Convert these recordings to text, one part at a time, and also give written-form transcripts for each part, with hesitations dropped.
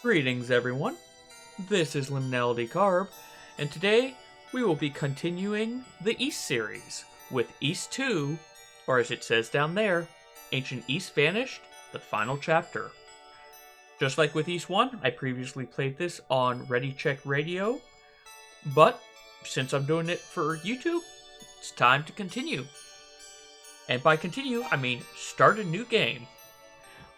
Greetings, everyone. This is Liminality Carb, and today we will be continuing the East series with East 2, or as it says down there, Ancient East Vanished, the final chapter. Just like with East 1, I previously played this on Ready Check Radio, but since I'm doing it for YouTube, it's time to continue. And by continue, I mean start a new game.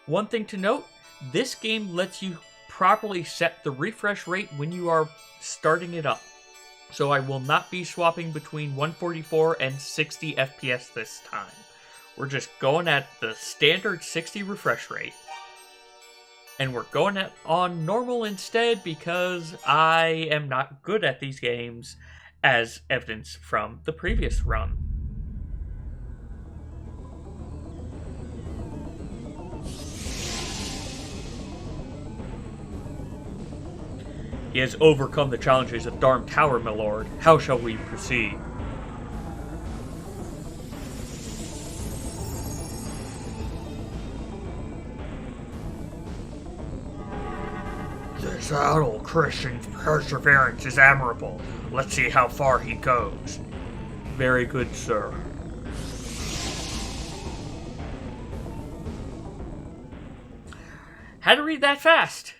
One thing to note, this game lets you properly set the refresh rate when you are starting it up. So I will not be swapping between 144 and 60 FPS this time. We're just going at the standard 60 refresh rate. And we're going on normal instead because I am not good at these games, as evidenced from the previous run. He has overcome the challenges of Darm Tower, my lord. How shall we proceed? This Adol Christian's perseverance is admirable. Let's see how far he goes. Very good, sir. Had to read that fast.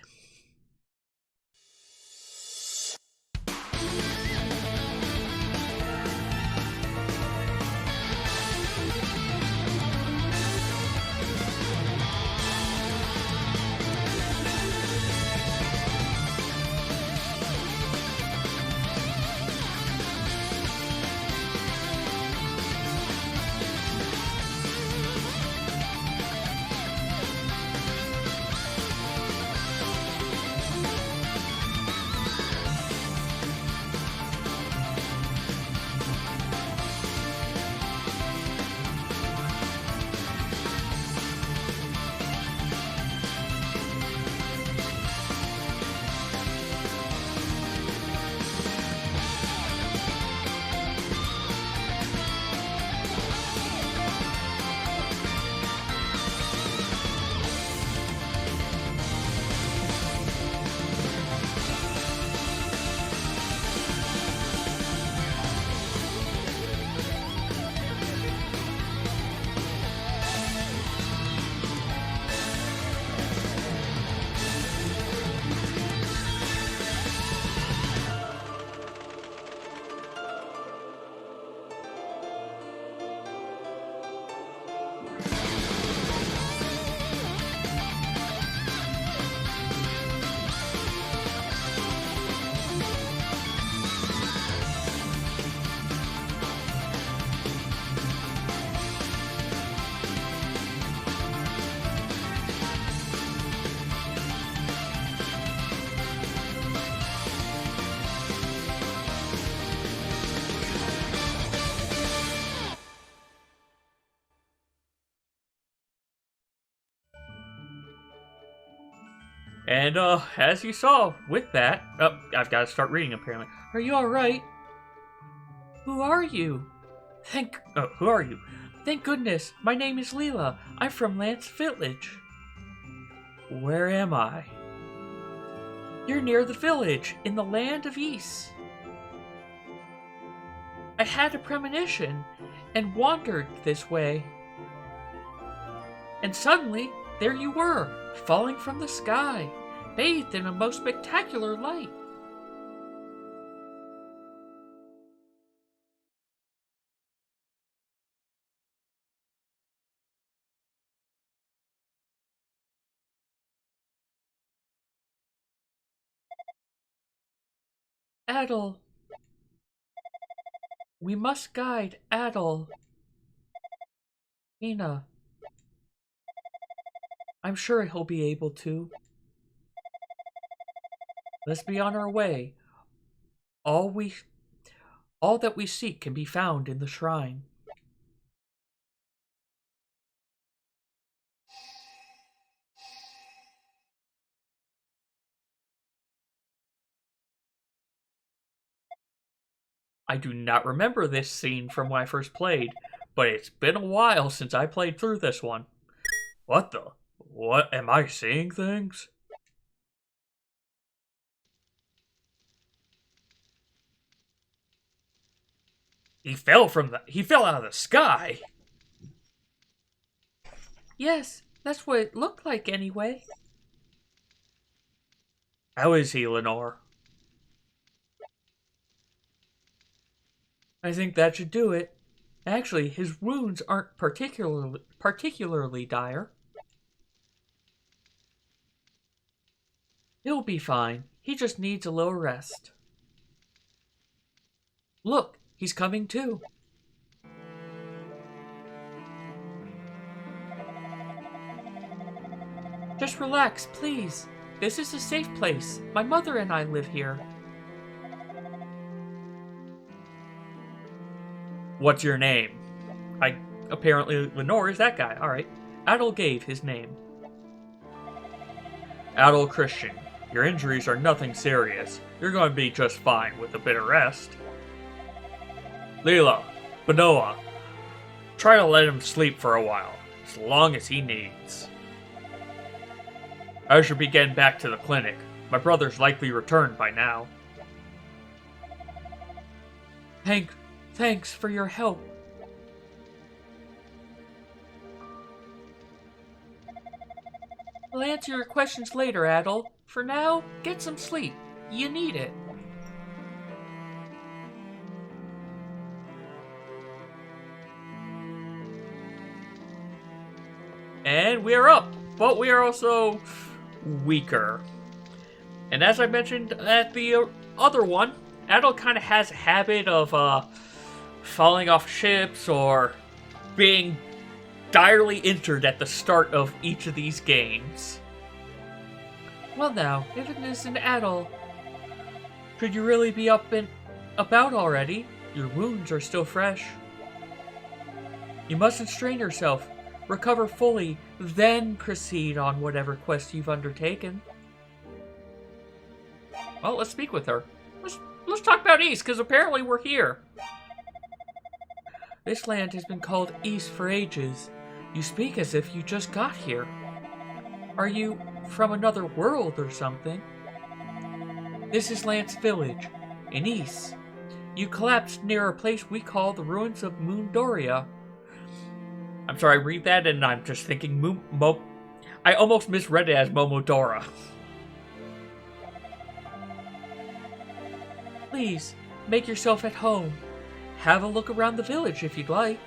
And, as you saw, with that... Oh, I've got to start reading, apparently. Are you alright? Who are you? Who are you? Thank goodness, my name is Leela. I'm from Lance Village. Where am I? You're near the village, in the land of East. I had a premonition, and wandered this way. And suddenly, there you were, falling from the sky, bathed in a most spectacular light. Adol. We must guide Adol. Nina. I'm sure he'll be able to. Let's be on our way. All that we seek can be found in the shrine. I do not remember this scene from when I first played, but it's been a while since I played through this one. What the? What? Am I seeing things? He fell out of the sky. Yes, that's what it looked like anyway. How is he, Lenore? I think that should do it. Actually, his wounds aren't particularly dire. He'll be fine. He just needs a little rest. Look, he's coming too. Just relax, please. This is a safe place. My mother and I live here. What's your name? Apparently Lenore is that guy. Alright. Adol gave his name. Adol Christian. Your injuries are nothing serious. You're going to be just fine with a bit of rest. Leela, Benoa, try to let him sleep for a while, as long as he needs. I should be getting back to the clinic. My brother's likely returned by now. Thanks for your help. I'll answer your questions later, Adol. For now, get some sleep. You need it. And we are up, but we are also weaker. And as I mentioned at the other one, Adol kind of has a habit of falling off ships or being direly injured at the start of each of these games. Well now, if it isn't Adol, should you really be up and about already? Your wounds are still fresh. You mustn't strain yourself. Recover fully, then proceed on whatever quest you've undertaken. Well, let's speak with her. Let's talk about East, because apparently we're here. This land has been called East for ages. You speak as if you just got here. Are you from another world or something? This is Lance Village, in East. You collapsed near a place we call the ruins of Mundoria. I'm sorry, I read that and I'm just thinking I almost misread it as Momodora. Please, make yourself at home. Have a look around the village if you'd like.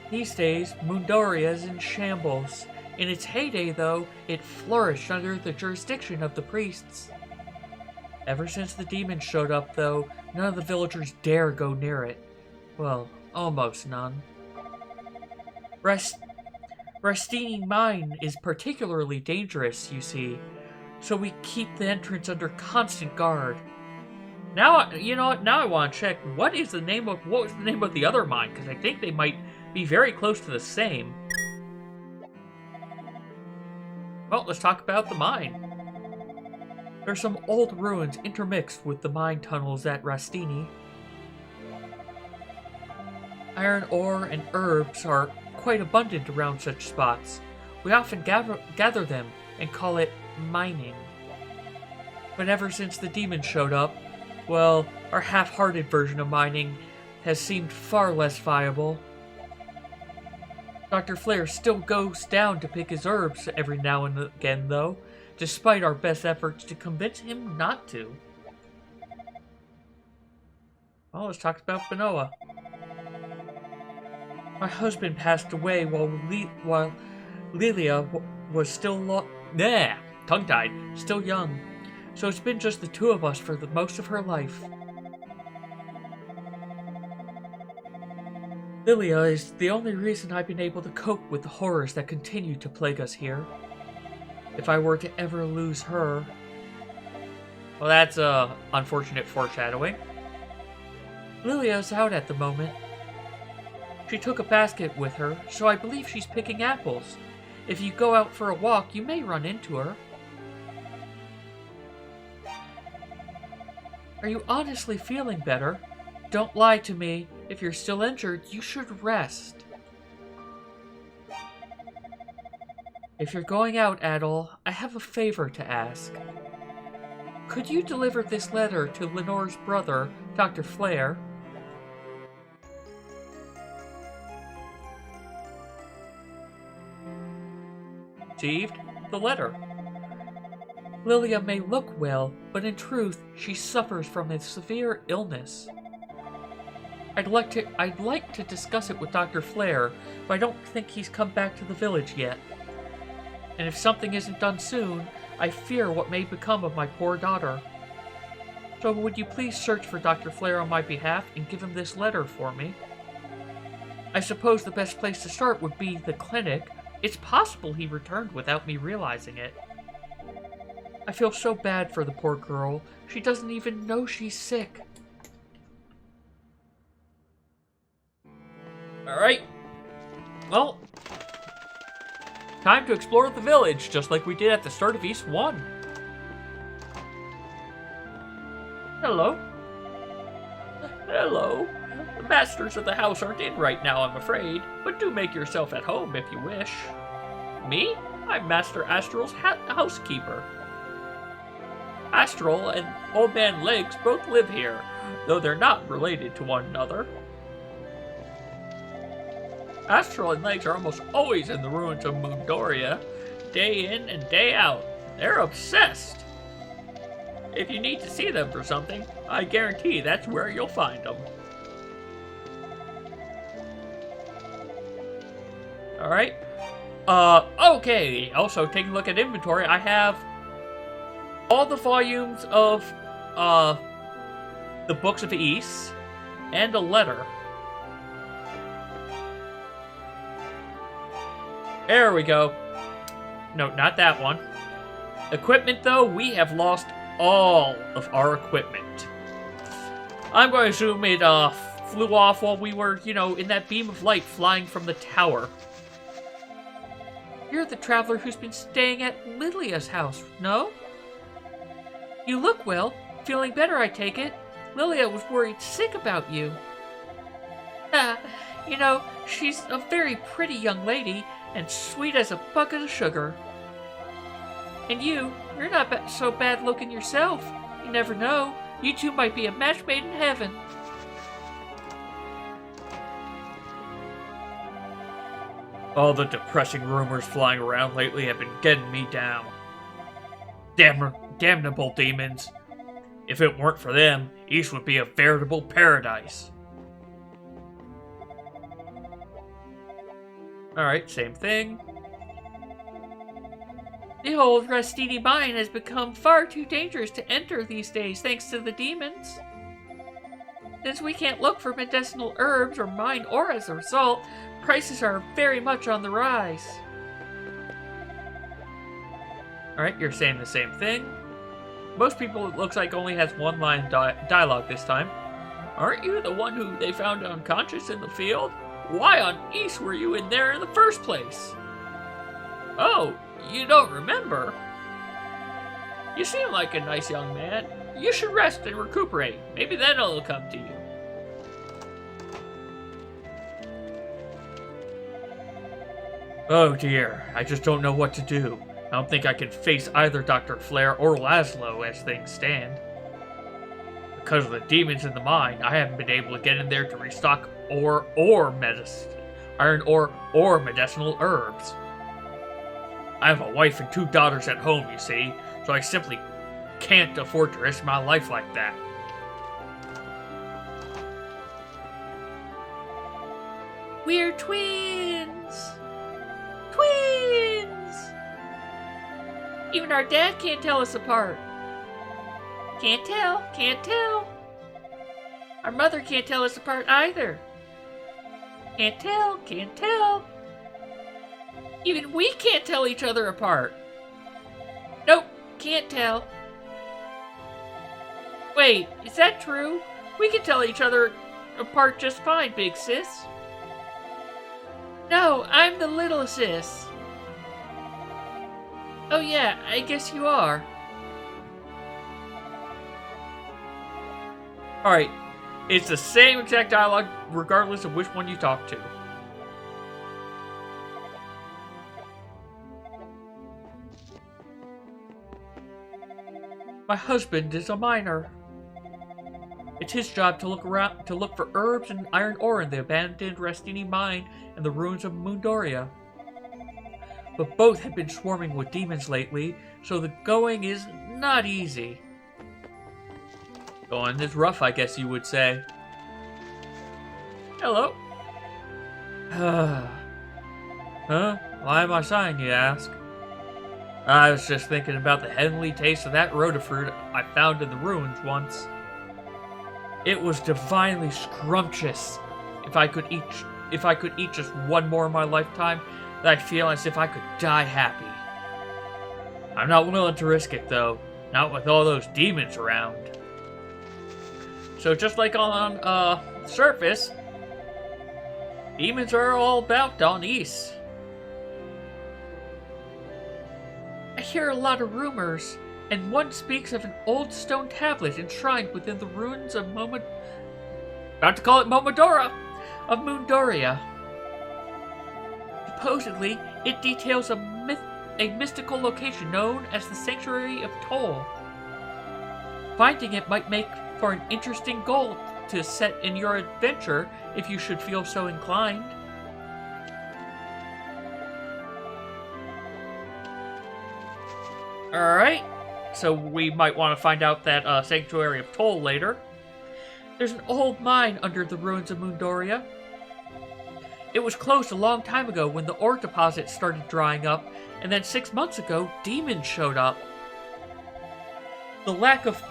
These days, Mundoria is in shambles. In its heyday, though, it flourished under the jurisdiction of the priests. Ever since the demons showed up, though, none of the villagers dare go near it. Well, almost none. Rastini Mine is particularly dangerous, you see, so we keep the entrance under constant guard. Now, you know what? Now I want to check what was the name of the other mine, because I think they might be very close to the same. Well, let's talk about the mine. There's some old ruins intermixed with the mine tunnels at Rastini. Iron ore and herbs are quite abundant around such spots. We often gather them and call it mining. But ever since the demons showed up, well, our half-hearted version of mining has seemed far less viable. Dr. Flair still goes down to pick his herbs every now and again, though, despite our best efforts to convince him not to. Well, let's talk about Benoa. My husband passed away while Lilia was still tongue-tied, still young, so it's been just the two of us for the most of her life. Lilia is the only reason I've been able to cope with the horrors that continue to plague us here. If I were to ever lose her... Well, that's unfortunate foreshadowing. Lilia's out at the moment. She took a basket with her, so I believe she's picking apples. If you go out for a walk, you may run into her. Are you honestly feeling better? Don't lie to me. If you're still injured, you should rest. If you're going out, Adol, I have a favor to ask. Could you deliver this letter to Lenore's brother, Dr. Flare? Received the letter. Lilia may look well, but in truth, she suffers from a severe illness. I'd like to discuss it with Dr. Flare, but I don't think he's come back to the village yet. And if something isn't done soon, I fear what may become of my poor daughter. So would you please search for Dr. Flare on my behalf and give him this letter for me? I suppose the best place to start would be the clinic. It's possible he returned without me realizing it. I feel so bad for the poor girl. She doesn't even know she's sick. Alright. Well, time to explore the village, just like we did at the start of East 1. Hello. Hello. The masters of the house aren't in right now, I'm afraid, but do make yourself at home if you wish. Me? I'm Master Astral's housekeeper. Astral and Old Man Legs both live here, though they're not related to one another. Astral and Legs are almost always in the ruins of Mundoria, day in and day out. They're obsessed. If you need to see them for something, I guarantee that's where you'll find them. Alright. Okay. Also, taking a look at inventory, I have all the volumes of, the Books of Ys, and a letter. There we go. No, not that one. Equipment, though, we have lost all of our equipment. I'm going to assume it, flew off while we were, in that beam of light flying from the tower. You're the traveler who's been staying at Lilia's house, no? You look well. Feeling better, I take it. Lilia was worried sick about you. She's a very pretty young lady, and sweet as a bucket of sugar. And you're not so bad looking yourself. You never know. You two might be a match made in heaven. All the depressing rumors flying around lately have been getting me down. Damnable demons. If it weren't for them, East would be a veritable paradise. Alright, same thing. The old Rastini mine has become far too dangerous to enter these days thanks to the demons. Since we can't look for medicinal herbs or mine ore as a result, prices are very much on the rise. Alright, you're saying the same thing. Most people, it looks like, only has one line of dialogue this time. Aren't you the one who they found unconscious in the field? Why on East were you in there in the first place? Oh, you don't remember? You seem like a nice young man. You should rest and recuperate. Maybe then it'll come to you. Oh dear, I just don't know what to do. I don't think I can face either Dr. Flare or Laszlo as things stand. Because of the demons in the mine, I haven't been able to get in there to restock iron ore or medicinal herbs. I have a wife and 2 daughters at home, you see, so I simply can't afford to risk my life like that. We're twins! Twins! Even our dad can't tell us apart. Can't tell. Our mother can't tell us apart either. Can't tell. Even we can't tell each other apart. Nope, can't tell. Wait, is that true? We can tell each other apart just fine, big sis. No, I'm the little sis. Oh yeah, I guess you are. Alright, it's the same exact dialogue regardless of which one you talk to. My husband is a miner. It's his job to look for herbs and iron ore in the abandoned Rastini mine and the ruins of Mundoria. But both have been swarming with demons lately, so the going is not easy. Going is rough, I guess you would say. Hello. Huh? Why am I sighing, you ask? I was just thinking about the heavenly taste of that rota fruit I found in the ruins once. It was divinely scrumptious. If I could eat just one more in my lifetime, then I feel as if I could die happy. I'm not willing to risk it, though. Not with all those demons around. So just like on the surface, demons are all about on East. I hear a lot of rumors, and one speaks of an old stone tablet enshrined within the ruins of about to call it Momodora, of Mundoria. Supposedly, it details a mystical location known as the Sanctuary of Adol. Finding it might make for an interesting goal to set in your adventure if you should feel so inclined. Alright, so we might want to find out that Sanctuary of Adol later. There's an old mine under the ruins of Mundoria. It was closed a long time ago when the ore deposit started drying up, and then 6 months ago, demons showed up. The lack of...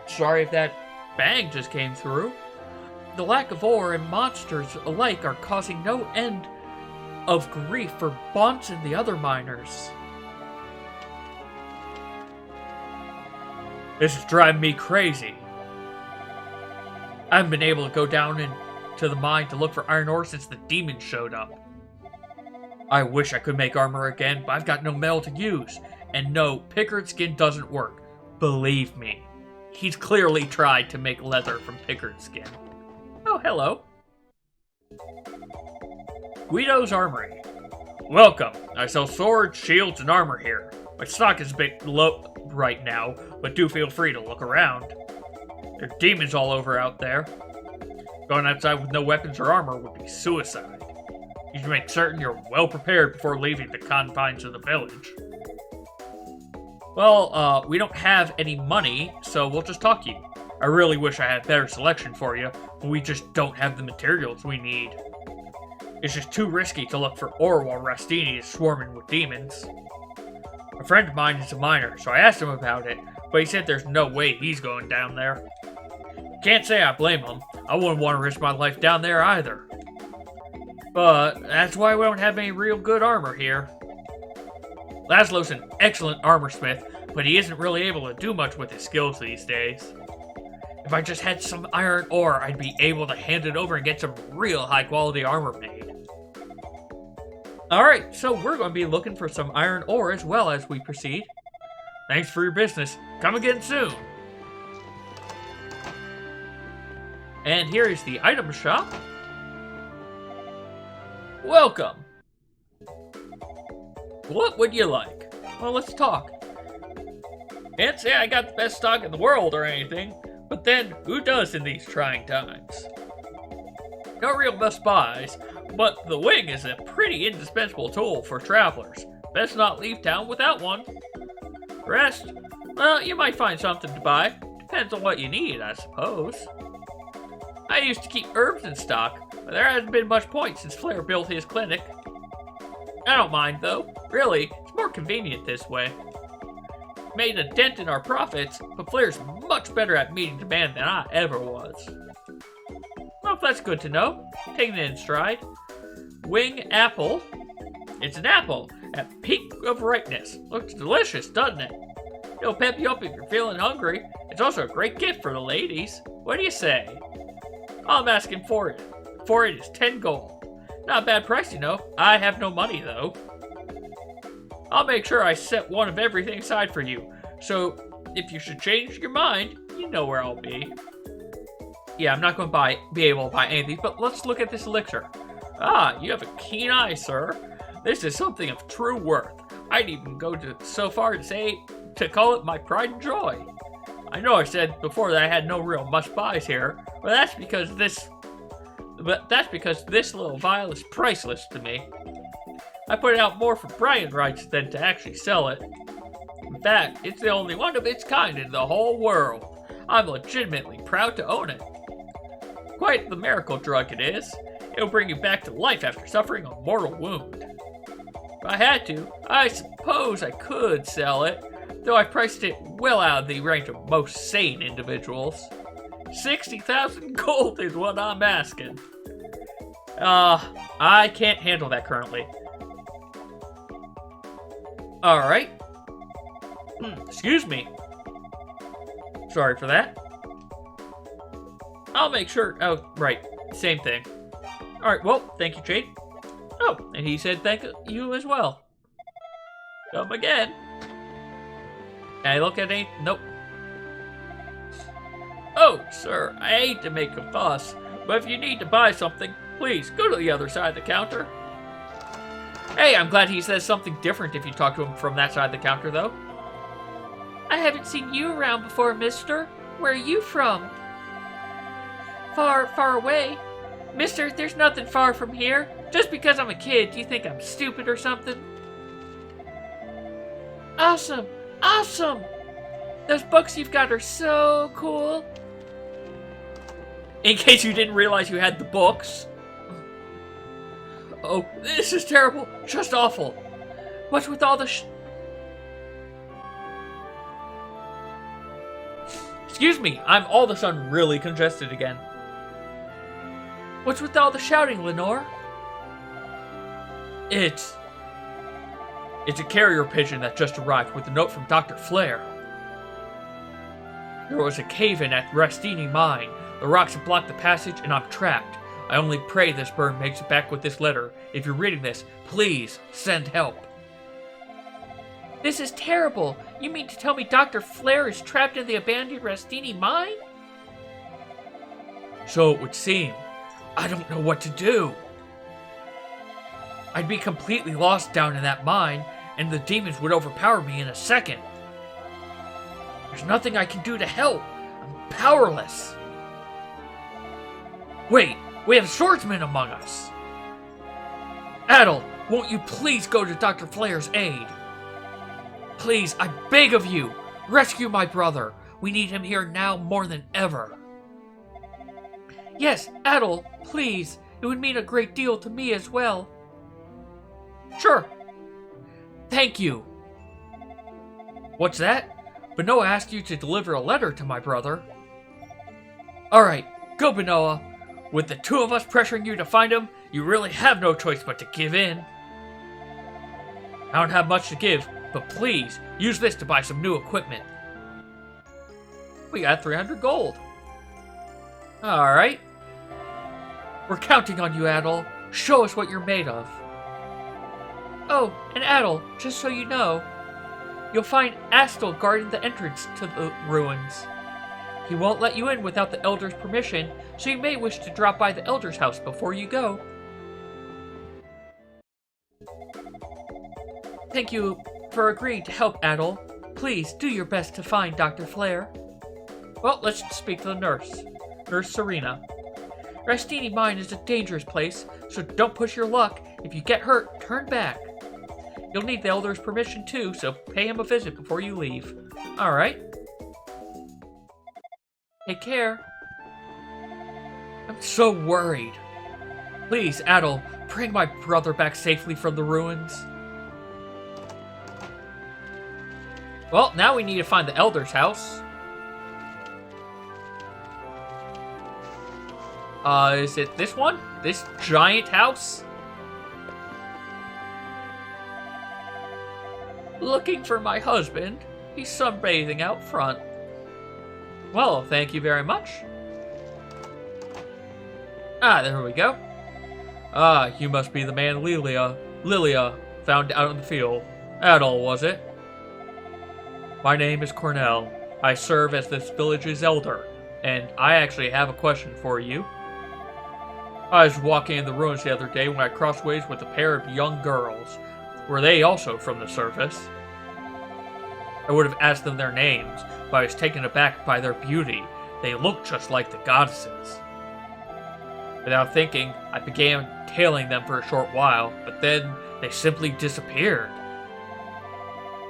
Sorry if that bang just came through. The lack of ore and monsters alike are causing no end of grief for Bonts and the other miners. This is driving me crazy. I haven't been able to go down into the mine to look for iron ore since the demons showed up. I wish I could make armor again, but I've got no metal to use. And no, Pickard skin doesn't work. Believe me. He's clearly tried to make leather from Pickard skin. Oh, hello. Guido's Armory. Welcome. I sell swords, shields, and armor here. My stock is a bit low right now, but do feel free to look around. There are demons all over out there. Going outside with no weapons or armor would be suicide. You should make certain you're well prepared before leaving the confines of the village. Well, we don't have any money, so we'll just talk to you. I really wish I had a better selection for you, but we just don't have the materials we need. It's just too risky to look for ore while Rastini is swarming with demons. A friend of mine is a miner, so I asked him about it, but he said there's no way he's going down there. Can't say I blame him. I wouldn't want to risk my life down there either. But that's why we don't have any real good armor here. Laszlo's an excellent armorsmith, but he isn't really able to do much with his skills these days. If I just had some iron ore, I'd be able to hand it over and get some real high-quality armor made. Alright, so we're going to be looking for some iron ore as well as we proceed. Thanks for your business. Come again soon. And here is the item shop. Welcome. What would you like? Well, let's talk. Can't say I got the best stock in the world or anything, but then who does in these trying times? No real must-buys, but the wing is a pretty indispensable tool for travelers. Best not leave town without one. Rest? Well, you might find something to buy. Depends on what you need, I suppose. I used to keep herbs in stock, but there hasn't been much point since Flair built his clinic. I don't mind, though. Really, it's more convenient this way. Made a dent in our profits, but Flair's much better at meeting demand than I ever was. Well, that's good to know. Taking it in stride. Wing apple. It's an apple at peak of ripeness. Looks delicious, doesn't it? It'll pep you up if you're feeling hungry. It's also a great gift for the ladies. What do you say? All I'm asking for it is 10 gold. Not a bad price, you know. I have no money, though. I'll make sure I set one of everything aside for you. So, if you should change your mind, you know where I'll be. Yeah, I'm not going to be able to buy anything, but let's look at this elixir. Ah, you have a keen eye, sir. This is something of true worth. I'd even go so far to call it my pride and joy. I know I said before that I had no real must-buys here, but that's because this little vial is priceless to me. I put it out more for brand rights than to actually sell it. In fact, it's the only one of its kind in the whole world. I'm legitimately proud to own it. Quite the miracle drug it is. It'll bring you back to life after suffering a mortal wound. If I had to, I suppose I could sell it, though I priced it well out of the range of most sane individuals. 60,000 gold is what I'm asking. I can't handle that currently. Alright. Excuse me. Sorry for that. I'll make sure. Oh, right. Same thing. Alright, well, thank you, Jake. Oh, and he said thank you as well. Come again. Can I look at any? Nope. Oh, sir, I hate to make a fuss, but if you need to buy something, please go to the other side of the counter. Hey, I'm glad he says something different if you talk to him from that side of the counter, though. I haven't seen you around before, mister. Where are you from? Far, far away. Mister, there's nothing far from here. Just because I'm a kid, do you think I'm stupid or something? Awesome! Awesome! Those books you've got are so cool. In case you didn't realize you had the books. Oh, this is terrible. Just awful. What's with all the Excuse me, I'm all of a sudden really congested again. What's with all the shouting, Lenore? It's a carrier pigeon that just arrived with a note from Dr. Flare. There was a cave-in at Rastini Mine. The rocks have blocked the passage and I'm trapped. I only pray this bird makes it back with this letter. If you're reading this, please send help. This is terrible. You mean to tell me Dr. Flare is trapped in the abandoned Rastini Mine? So it would seem. I don't know what to do. I'd be completely lost down in that mine, and the demons would overpower me in a second. There's nothing I can do to help. I'm powerless. Wait, we have swordsmen among us. Adol, won't you please go to Dr. Flare's aid? Please, I beg of you, rescue my brother. We need him here now more than ever. Yes, Adol, please. It would mean a great deal to me as well. Sure. Thank you. What's that? Benoa asked you to deliver a letter to my brother. Alright, go Benoa. With the two of us pressuring you to find him, you really have no choice but to give in. I don't have much to give, but please, use this to buy some new equipment. We got 300 gold. Alright. We're counting on you, Adol. Show us what you're made of. Oh, and Adol, just so you know, you'll find Adol guarding the entrance to the ruins. He won't let you in without the Elder's permission, so you may wish to drop by the Elder's house before you go. Thank you for agreeing to help, Adol. Please do your best to find Dr. Flare. Well, let's speak to the nurse. Nurse Serena. Rastini Mine is a dangerous place, so don't push your luck. If you get hurt, turn back. You'll need the Elder's permission too, so pay him a visit before you leave. Alright. Take care. I'm so worried. Please, Adol, bring my brother back safely from the ruins. Well, now we need to find the Elder's house. Is it this one? This giant house? Looking for my husband. He's sunbathing out front. Well, thank you very much. Ah, there we go. Ah, you must be the man Lilia found out in the field. Adol, was it? My name is Cornell. I serve as this village's elder, and I actually have a question for you. I was walking in the ruins the other day when I crossed ways with a pair of young girls. Were they also from the surface? I would have asked them their names, but I was taken aback by their beauty. They looked just like the goddesses. Without thinking, I began tailing them for a short while, but then they simply disappeared.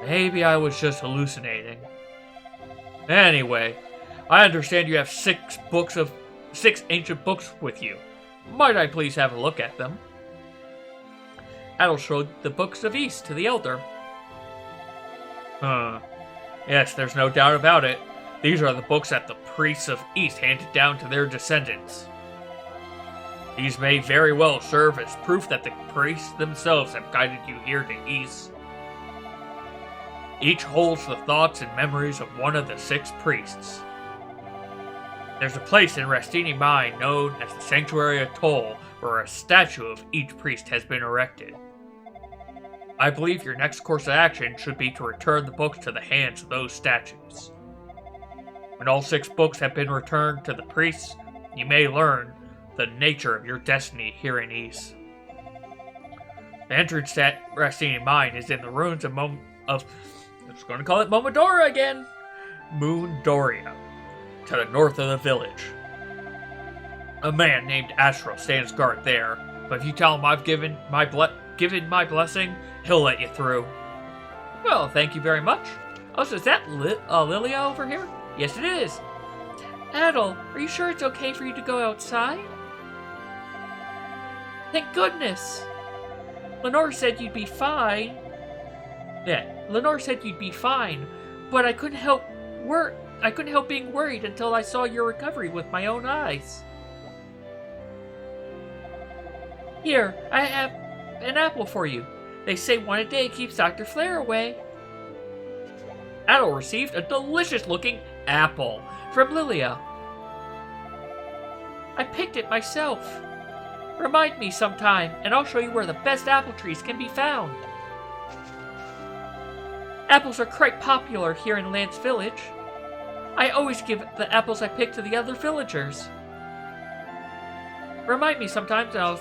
Maybe I was just hallucinating. Anyway, I understand you have 6 ancient books with you. Might I please have a look at them? Adol showed the books of East to the elder. Yes, there's no doubt about it. These are the books that the priests of East handed down to their descendants. These may very well serve as proof that the priests themselves have guided you here to East. Each holds the thoughts and memories of one of the 6 priests. There's a place in Rastini Mine known as the Sanctuary Adol, where a statue of each priest has been erected. I believe your next course of action should be to return the books to the hands of those statues. When all 6 books have been returned to the priests, you may learn the nature of your destiny here in East. The entrance to Rastini Mine is in the ruins of I'm just going to call it Mundoria again. Mundoria, to the north of the village. A man named Astral stands guard there, but if you tell him I've given my blessing, he'll let you through. Well, thank you very much. Oh, so is that Lilia over here? Yes, it is. Adol, are you sure it's okay for you to go outside? Thank goodness. Lenore said you'd be fine. Yeah, Lenore said you'd be fine, but I couldn't help being worried until I saw your recovery with my own eyes. Here, I have an apple for you. They say one a day keeps Dr. Flare away. Adol received a delicious-looking apple from Lilia. I picked it myself. Remind me sometime, and I'll show you where the best apple trees can be found. Apples are quite popular here in Lance Village. I always give the apples I pick to the other villagers. Remind me sometimes and I'll...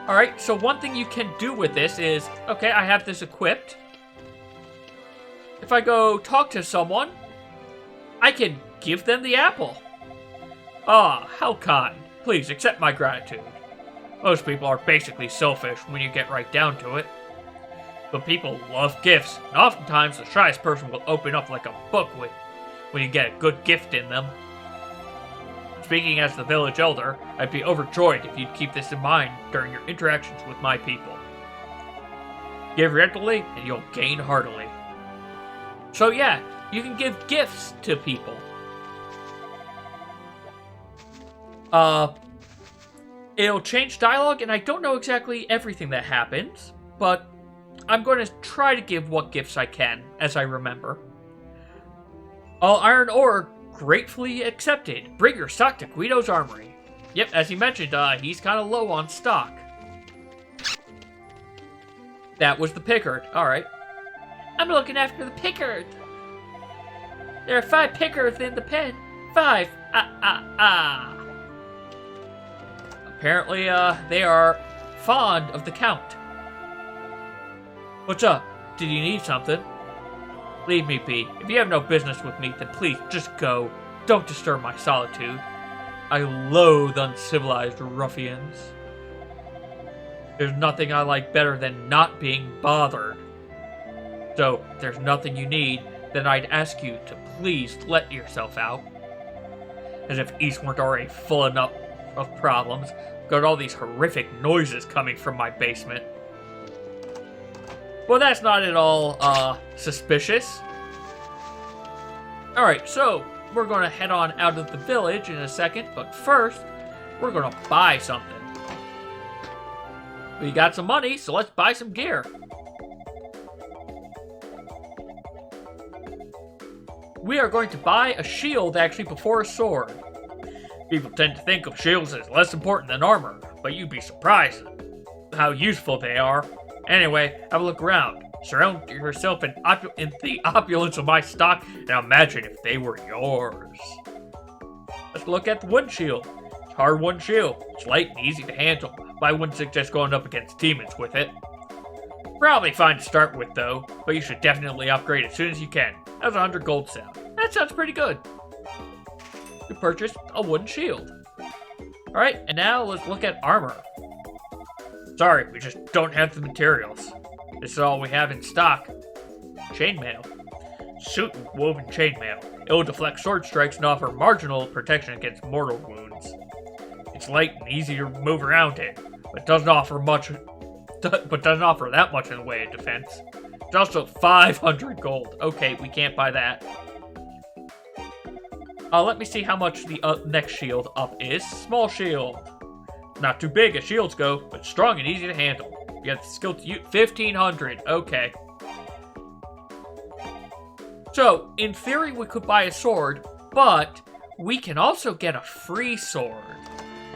Alright, so one thing you can do with this is... Okay, I have this equipped. If I go talk to someone, I can give them the apple. Ah, how kind. Please accept my gratitude. Most people are basically selfish when you get right down to it. But people love gifts, and oftentimes the shyest person will open up like a book when you get a good gift in them. Speaking as the village elder, I'd be overjoyed if you'd keep this in mind during your interactions with my people. Give readily, and you'll gain heartily. So yeah, you can give gifts to people. It'll change dialogue, and I don't know exactly everything that happens, but I'm going to try to give what gifts I can, as I remember. All iron ore, gratefully accepted. Bring your stock to Guido's armory. Yep, as he mentioned, he's kind of low on stock. That was the Pickard. Alright. I'm looking after the Pickard. There are 5 Pickards in the pen. 5. Apparently, they are fond of the Count. What's up? Did you need something? Leave me be. If you have no business with me, then please just go. Don't disturb my solitude. I loathe uncivilized ruffians. There's nothing I like better than not being bothered. So, if there's nothing you need, then I'd ask you to please let yourself out. As if East weren't already full enough of problems. Got all these horrific noises coming from my basement. Well, that's not at all, suspicious. Alright, so, we're going to head on out of the village in a second, but first, we're going to buy something. We got some money, so let's buy some gear. We are going to buy a shield, actually, before a sword. People tend to think of shields as less important than armor, but you'd be surprised at how useful they are. Anyway, have a look around. Surround yourself in the opulence of my stock, and imagine if they were yours. Let's look at the wood shield. Hard-won shield. It's light and easy to handle, but I wouldn't suggest going up against demons with it. Probably fine to start with though, but you should definitely upgrade as soon as you can. That's 100 gold sound. That sounds pretty good. You purchased a wooden shield. Alright, and now let's look at armor. Sorry, we just don't have the materials. This is all we have in stock. Chainmail. Suit with woven chainmail. It will deflect sword strikes and offer marginal protection against mortal wounds. It's light and easy to move around in, but doesn't offer that much in the way of defense. It's also 500 gold. Okay, we can't buy that. Let me see how much the next shield up is. Small shield. Not too big as shields go, but strong and easy to handle. You have the skill to use 1500. Okay. So, in theory, we could buy a sword, but we can also get a free sword.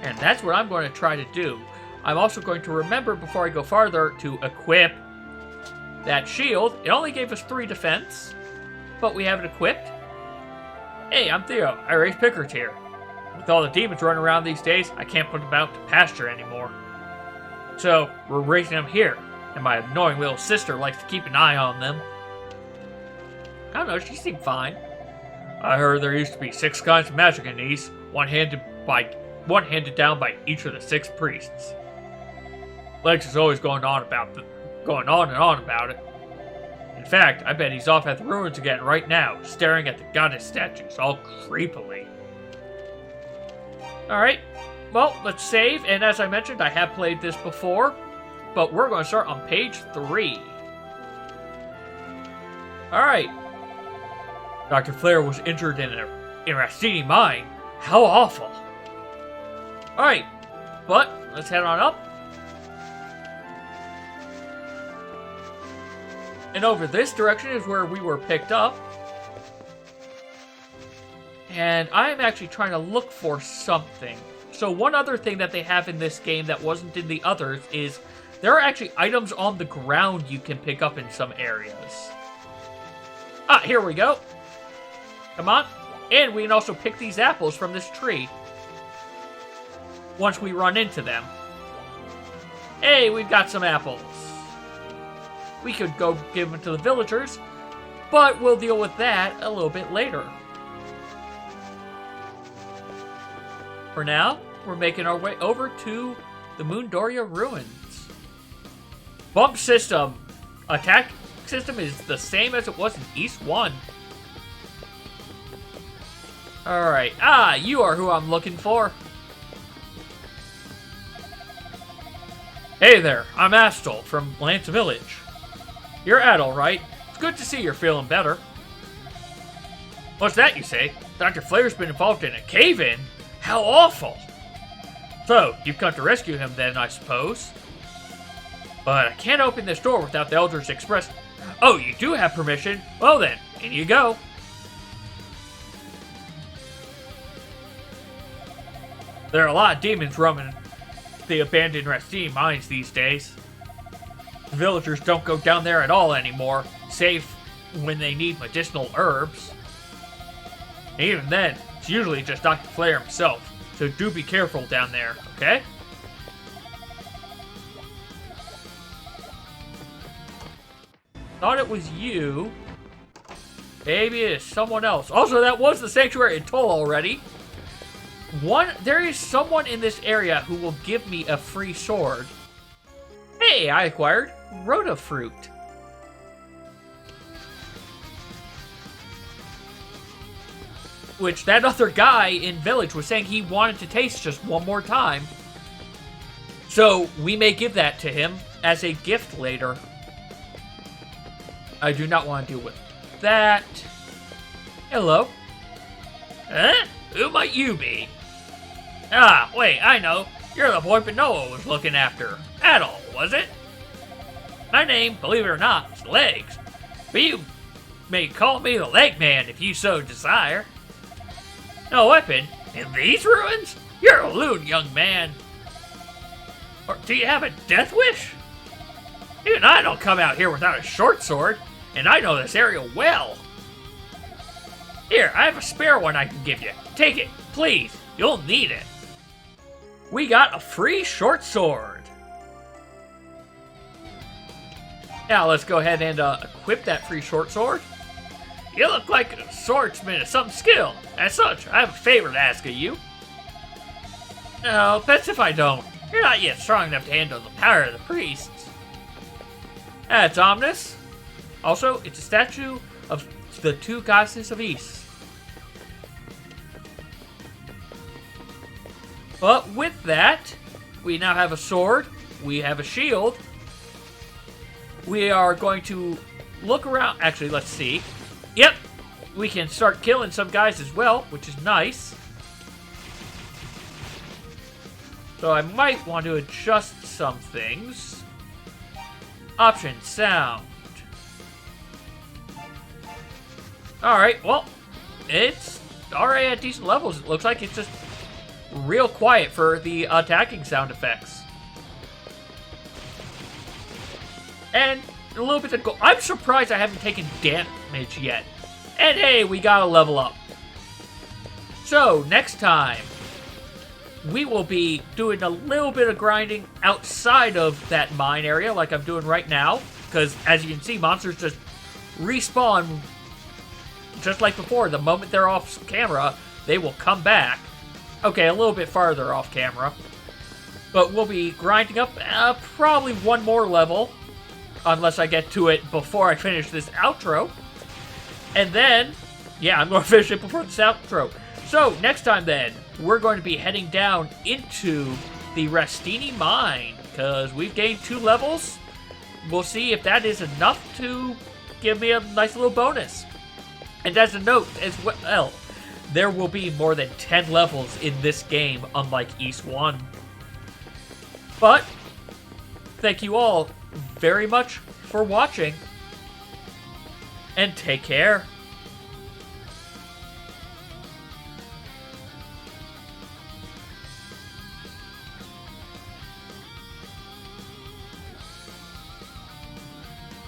And that's what I'm going to try to do. I'm also going to remember before I go farther to equip that shield. It only gave us 3 defense, but we have it equipped. Hey, I'm Theo. I raise pickers here. With all the demons running around these days, I can't put them out to pasture anymore. So, we're raising them here, and my annoying little sister likes to keep an eye on them. I don't know, she seemed fine. I heard there used to be 6 kinds of magic in these, one handed down by each of the 6 priests. Lex is always going on and on about it. In fact, I bet he's off at the ruins again right now, staring at the goddess statues all creepily. Alright, well, let's save, and as I mentioned, I have played this before, but we're going to start on page 3. Alright. Dr. Flair was injured in a Rastini mine. How awful. Alright, but let's head on up. And over this direction is where we were picked up. And I'm actually trying to look for something. So one other thing that they have in this game that wasn't in the others is there are actually items on the ground you can pick up in some areas. Ah, here we go. Come on. And we can also pick these apples from this tree once we run into them. Hey, we've got some apples. We could go give them to the villagers, but we'll deal with that a little bit later. For now, we're making our way over to the Mundoria Ruins. Bump system. Attack system is the same as it was in East 1. Alright. Ah, you are who I'm looking for. Hey there, I'm Adol from Lance Village. You're Adol, right? It's good to see you're feeling better. What's that you say? Dr. Flair's been involved in a cave-in? How awful! So, you've come to rescue him then, I suppose? But I can't open this door without the Elder's Express. Oh, you do have permission? Well then, in you go. There are a lot of demons roaming the abandoned Rastini mines these days. The villagers don't go down there at all anymore, save when they need medicinal herbs. And even then, it's usually just Dr. Flair himself, so do be careful down there, okay? Thought it was you. Maybe it is someone else. Also, that was the sanctuary in Toll already. There is someone in this area who will give me a free sword. Hey, I acquired Rota Fruit. Which that other guy in Village was saying he wanted to taste just one more time. So, we may give that to him as a gift later. I do not want to deal with that. Hello. Huh? Who might you be? Ah, wait, I know. You're the boy Noah was looking after. Adol, was it? My name, believe it or not, is Legs. But you may call me the Leg Man if you so desire. No weapon? In these ruins? You're a loon, young man. Or do you have a death wish? Even I don't come out here without a short sword, and I know this area well. Here, I have a spare one I can give you. Take it, please. You'll need it. we got a free short sword. Now let's go ahead and equip that free short sword. You look like a swordsman of some skill. As such, I have a favor to ask of you. No, that's if I don't. You're not yet strong enough to handle the power of the priests. That's ominous. Also, it's a statue of the two goddesses of East. But with that, we now have a sword, we have a shield. We are going to look around. Actually, let's see. Yep, we can start killing some guys as well, which is nice. So I might want to adjust some things. Option, sound. Alright, well, it's already at decent levels. It looks like it's just real quiet for the attacking sound effects. And a little bit of gold. I'm surprised I haven't taken damage yet. And hey, we got a level up. So, next time, we will be doing a little bit of grinding outside of that mine area like I'm doing right now. Because, as you can see, monsters just respawn just like before. The moment they're off camera, they will come back. Okay, a little bit farther off camera. But we'll be grinding up probably one more level. Unless I get to it before I finish this outro. And then, yeah, I'm going to finish it before this outro. So, next time then, we're going to be heading down into the Rastini Mine. Because we've gained 2 levels. We'll see if that is enough to give me a nice little bonus. And as a note as well, there will be more than 10 levels in this game, unlike East 1. But, thank you all very much for watching, and take care.